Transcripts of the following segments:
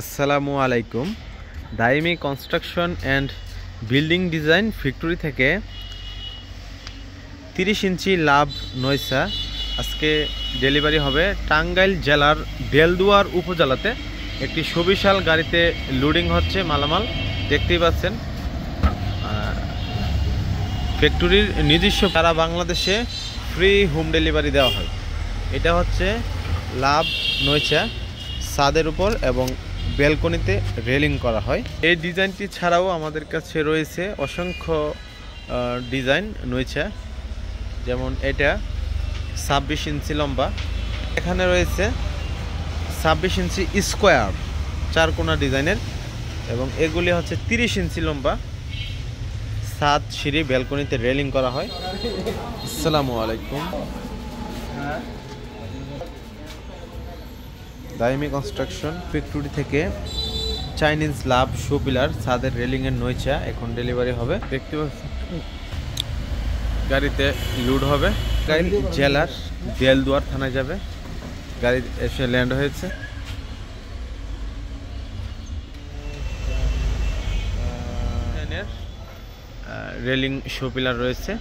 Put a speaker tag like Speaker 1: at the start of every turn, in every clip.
Speaker 1: আসসালামু আলাইকুম। Daimi construction and building design factory থেকে 30 ইঞ্চি লাভ নয়সা আজকে ডেলিভারি হবে টাঙ্গাইল জেলার বেলদুয়ার উপজেলাতে। একটি সুবিশাল গাড়িতে লোডিং হচ্ছে মালামাল, দেখতেই পাচ্ছেন। ফ্যাক্টরির নিজস্ব সারা বাংলাদেশে ফ্রি হোম ডেলিভারি দেওয়া হয়। এটা হচ্ছে লাভ নয়সা, ছাদের উপর এবং ব্যালকনিতে রেলিং করা হয়। এই ডিজাইনটি ছাড়াও আমাদের কাছে রয়েছে অসংখ্য ডিজাইন নয়সা, যেমন এটা 26 ইঞ্চি লম্বা, এখানে রয়েছে 26 ইঞ্চি স্কোয়ার চারকোনা ডিজাইনের, এবং এগুলি হচ্ছে 30 ইঞ্চি লম্বা, ছাদ সিঁড়ি ব্যালকনিতে রেলিং করা হয়। আসসালামু আলাইকুম। দাইমি কনস্ট্রাকশন ফ্যাক্টরি থেকে চাইনিজ লাভ শো পিলার ছাদের রেলিংয়ের নয়সা এখন ডেলিভারি হবে। দেখতে পাচ্ছেন গাড়িতে লোড হবে। টাঙ্গাইল জেলার বেলদুয়ার থানায় যাবে। গাড়ি এসে ল্যান্ড হয়েছে। রেলিং শো পিলার রয়েছে।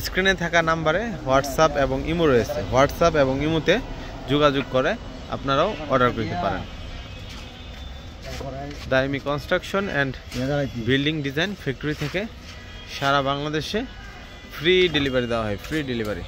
Speaker 1: স্ক্রিনে থাকা নাম্বারে হোয়াটসঅ্যাপ এবং ইমো রয়েছে। হোয়াটসঅ্যাপ এবং ইমোতে যোগাযোগ করে আপনারাও অর্ডার করতে পারেন। Daimi construction and building design factory থেকে সারা বাংলাদেশে ফ্রি ডেলিভারি দেওয়া হয়, ফ্রি ডেলিভারি।